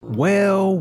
Well.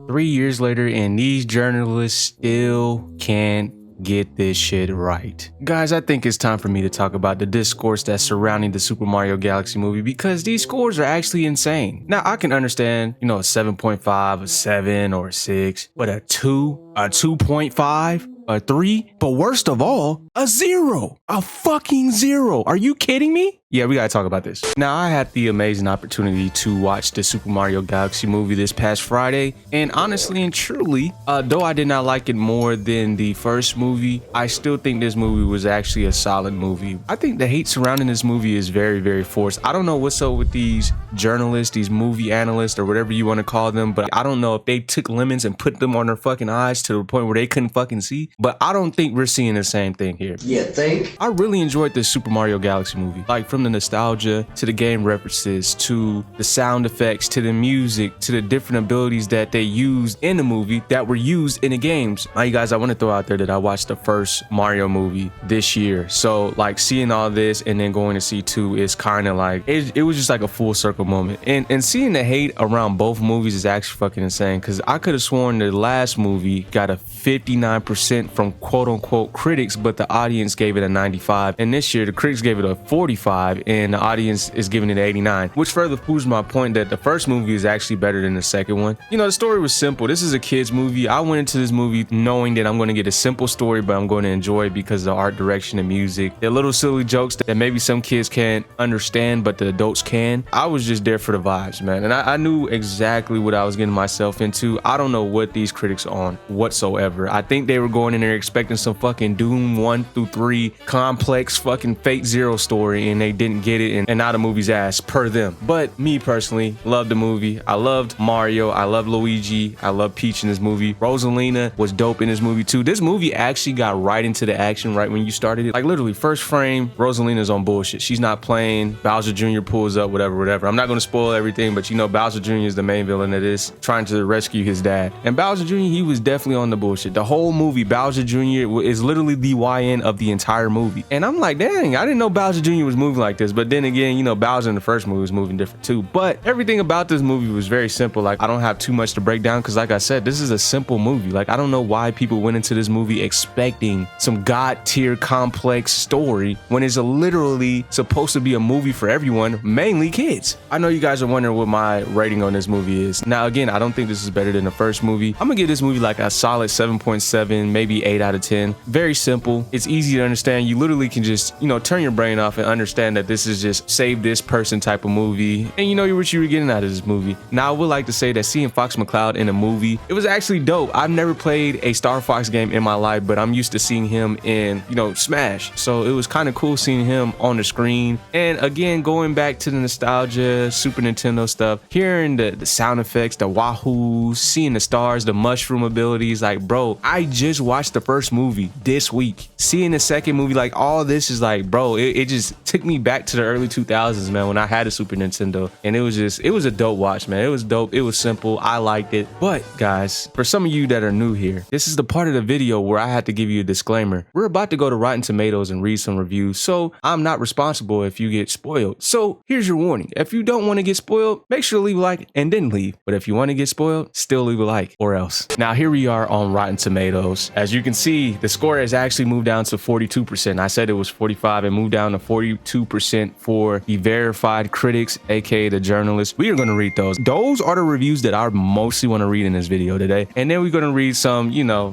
3 years later, and these journalists still can't get this shit right. Guys, I think it's time for me to talk about the discourse that's surrounding the Super Mario Galaxy movie, because these scores are actually insane. Now, I can understand, a 7.5, a 7, or a 6, but a 2, a 2.5, a 3, but worst of all, a 0. A fucking 0. Are you kidding me? Yeah, we gotta talk about this. Now, I had the amazing opportunity to watch the Super Mario Galaxy movie this past Friday, and honestly and truly, though I did not like it more than the first movie, I still think this movie was actually a solid movie. I think the hate surrounding this movie is very, very forced. I don't know what's up with these journalists, these movie analysts, or whatever you want to call them, but I don't know if they took lemons and put them on their fucking eyes to the point where they couldn't fucking see, but I don't think we're seeing the same thing here. You think? I really enjoyed this Super Mario Galaxy movie. Like, from the nostalgia, to the game references, to the sound effects, to the music, to the different abilities that they used in the movie that were used in the games. Now, you guys, I want to throw out there that I watched the first Mario movie this year. So, like, seeing all this and then going to see 2 is kind of like, it was just like a full circle moment. And seeing the hate around both movies is actually fucking insane, because I could have sworn the last movie got a 59% from quote unquote critics, but the audience gave it a 95. And this year, the critics gave it a 45 and the audience is giving it 89, which further proves my point that the first movie is actually better than the second one. The story was simple. This is a kid's movie. I went into this movie knowing that I'm going to get a simple story, but I'm going to enjoy it because of the art direction and music. They're little silly jokes that maybe some kids can't understand, but the adults can. I was just there for the vibes, man. And I knew exactly what I was getting myself into. I don't know what these critics are on whatsoever. I think they were going in there expecting some fucking Doom 1 through 3 complex fucking Fate Zero story, and they didn't get it, and now the movie's ass per them. But me personally, loved the movie. I loved Mario. I loved Luigi. I loved Peach in this movie. Rosalina was dope in this movie too. This movie actually got right into the action right when you started it. Like, literally, first frame, Rosalina's on bullshit. She's not playing. Bowser Jr. pulls up, whatever. I'm not going to spoil everything, but Bowser Jr. is the main villain of this, trying to rescue his dad. And Bowser Jr., he was definitely on the bullshit. The whole movie, Bowser Jr. is literally the YN of the entire movie. And I'm like, dang, I didn't know Bowser Jr. was moving like this. But then again, Bowser in the first movie was moving different too. But everything about this movie was very simple. Like, I don't have too much to break down, because like I said, this is a simple movie. Like, I don't know why people went into this movie expecting some god tier complex story when it's literally supposed to be a movie for everyone, mainly kids. I know you guys are wondering what my rating on this movie is. Now, again, I don't think this is better than the first movie. I'm gonna give this movie like a solid 7.7, maybe 8 out of 10. Very simple. It's easy to understand. You literally can just, turn your brain off and understand that this is just save this person type of movie. And you know what you were getting out of this movie. Now, I would like to say that seeing Fox McCloud in a movie, it was actually dope. I've never played a Star Fox game in my life, but I'm used to seeing him in, Smash. So it was kind of cool seeing him on the screen. And again, going back to the nostalgia, Super Nintendo stuff, hearing the sound effects, the wahoos, seeing the stars, the mushroom abilities. Like, bro, I just watched the first movie this week. Seeing the second movie, like, all this is like, bro, it just took me back to the early 2000s, man, when I had a Super Nintendo. And it was a dope watch, man. It was dope. It was simple. I liked it. But guys, for some of you that are new here, this is the part of the video where I had to give you a disclaimer. We're about to go to Rotten Tomatoes and read some reviews, so I'm not responsible if you get spoiled. So here's your warning. If you don't want to get spoiled, make sure to leave a like and then leave. But if you want to get spoiled, still leave a like or else. Now, here we are on Rotten Tomatoes. As you can see, the score has actually moved down to 42%. I said it was 45 and moved down to 42% for the verified critics, aka the journalists. We are going to read those. Those are the reviews that I mostly want to read in this video today. And then we're going to read some,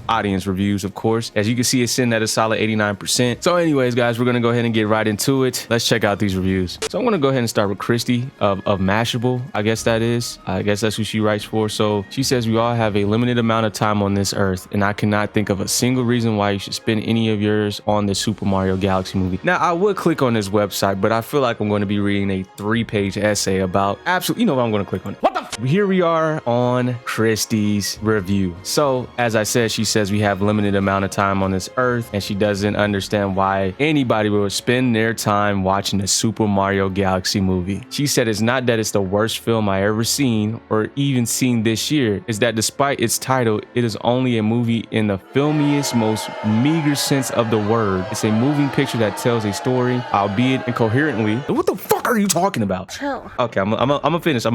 audience reviews, of course. As you can see, it's sitting at a solid 89%. So anyways, guys, we're going to go ahead and get right into it. Let's check out these reviews. So I'm going to go ahead and start with Christy of Mashable. I guess that's who she writes for. So she says, we all have a limited amount of time on this earth, and I cannot think of a single reason why you should spend any of yours on the Super Mario Galaxy movie. Now, I would click on this website, but I feel like I'm going to be reading a 3-page essay about absolutely, I'm going to click on it. What the f? Here we are on Christy's review. So as I said, she says we have limited amount of time on this earth, and she doesn't understand why anybody would spend their time watching the Super Mario Galaxy movie. She said it's not that it's the worst film I ever seen or even seen this year. It's that despite its title, it is only a movie in the filmiest, most meager sense of the word. It's a moving picture that tells a story, albeit incoherently. What the fuck are you talking about? Chill. Okay, I'm gonna finish.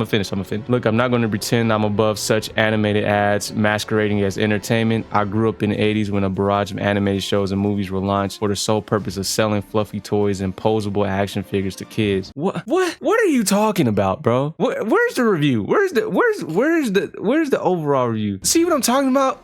Look, I'm not going to pretend I'm above such animated ads masquerading as entertainment. I grew up in the 80s when a barrage of animated shows and movies were launched for the sole purpose of selling fluffy toys and posable action figures to kids. What are you talking about, bro? Where's the review? Where's the overall review? See what I'm talking about?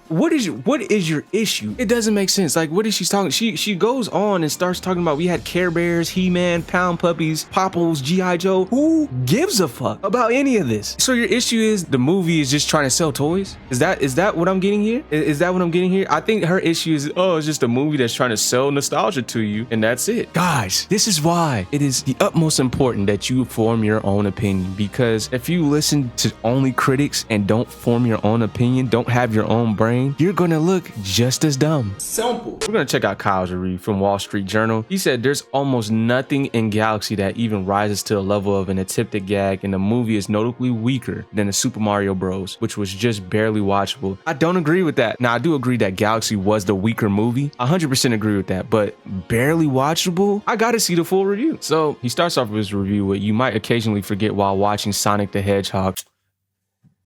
What is your issue? It doesn't make sense. Like, what is she talking? She goes on and starts talking about we had Care Bears, He-Man, Pound Puppies, Popples, G.I. Joe. Who gives a fuck about any of this? So your issue is the movie is just trying to sell toys? Is that what I'm getting here? Is that what I'm getting here? I think her issue is, oh, it's just a movie that's trying to sell nostalgia to you, and that's it. Guys, this is why it is the utmost important that you form your own opinion, because if you listen to only critics and don't form your own opinion, don't have your own brain, you're gonna look just as dumb. Simple. We're gonna check out Kyle's review from Wall Street Journal. He said there's almost nothing in Galaxy that even rises to the level of an attempted gag, and the movie is notably weaker than the Super Mario Bros, which was just barely watchable. I don't agree with that. Now, I do agree that Galaxy was the weaker movie. 100% agree with that, but barely watchable? I gotta see the full review. So he starts off with his review with, you might occasionally forget while watching Sonic the Hedgehog.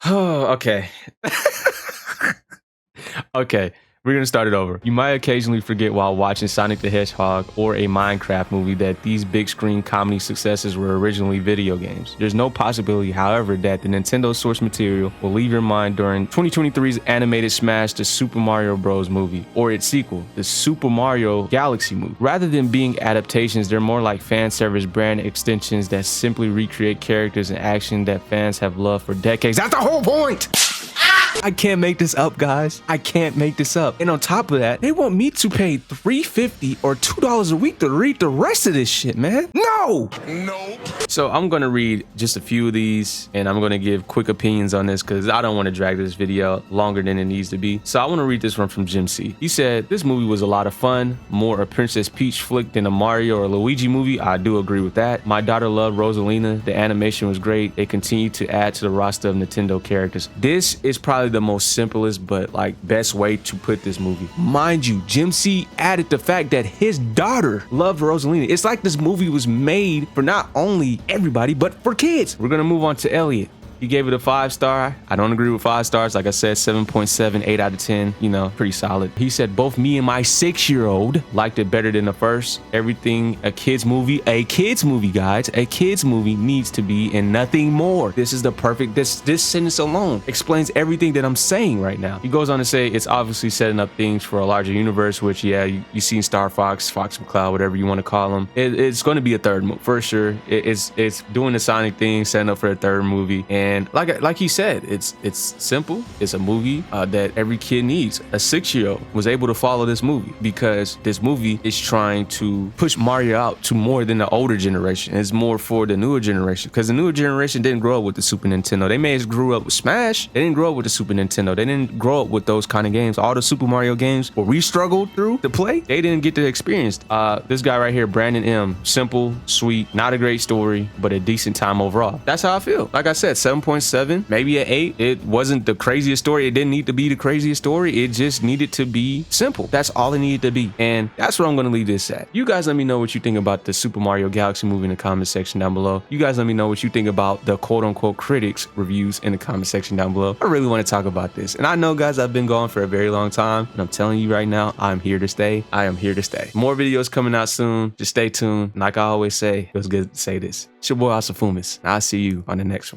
Oh, okay. Okay. We're gonna start it over. You might occasionally forget while watching Sonic the Hedgehog or a Minecraft movie that these big screen comedy successes were originally video games. There's no possibility, however, that the Nintendo source material will leave your mind during 2023's animated smash, the Super Mario Bros. Movie, or its sequel, the Super Mario Galaxy movie. Rather than being adaptations, they're more like fan service brand extensions that simply recreate characters and action that fans have loved for decades. That's the whole point! I can't make this up, guys. I can't make this up. And on top of that, they want me to pay $3.50 or $2 a week to read the rest of this shit, man. No! So I'm gonna read just a few of these, and I'm gonna give quick opinions on this because I don't want to drag this video longer than it needs to be. So I want to read this one from Jim C. He said, this movie was a lot of fun, more a Princess Peach flick than a Mario or Luigi movie. I do agree with that. My daughter loved Rosalina. The animation was great. They continued to add to the roster of Nintendo characters. This is probably the most simplest but like best way to put this movie. Mind you, Jim C added the fact that his daughter loved Rosalina. It's like this movie was made for not only everybody but for kids. We're gonna move on to Elliot. He gave it a 5-star. I don't agree with 5 stars. Like I said, 7.7, 8 out of 10, you know, pretty solid. He said both me and my 6-year-old liked it better than the first. Everything a kid's movie, guys, a kid's movie needs to be and nothing more. This is the perfect, this sentence alone explains everything that I'm saying right now. He goes on to say it's obviously setting up things for a larger universe, which yeah, you seen Star Fox, Fox McCloud, whatever you want to call him. It's going to be a third movie for sure. It's doing the Sonic thing, setting up for a third movie. And like he said, it's simple. It's a movie that every kid needs. A 6-year-old was able to follow this movie because this movie is trying to push Mario out to more than the older generation. It's more for the newer generation because the newer generation didn't grow up with the Super Nintendo. They may have grew up with Smash. They didn't grow up with the Super Nintendo. They didn't grow up with those kind of games. All the Super Mario games where we struggled through to play, they didn't get to experience. This guy right here, Brandon M. Simple, sweet, not a great story, but a decent time overall. That's how I feel. Like I said, 7.7, maybe an 8. It wasn't the craziest story. It didn't need to be the craziest story. It just needed to be simple. That's all it needed to be. And that's where I'm going to leave this at. You guys let me know what you think about the Super Mario Galaxy movie in the comment section down below. You guys let me know what you think about the quote unquote critics reviews in the comment section down below. I really want to talk about this. And I know, guys, I've been gone for a very long time. And I'm telling you right now, I'm here to stay. I am here to stay. More videos coming out soon. Just stay tuned. Like I always say, it was good to say this. It's your boy Asafumis. I'll see you on the next one.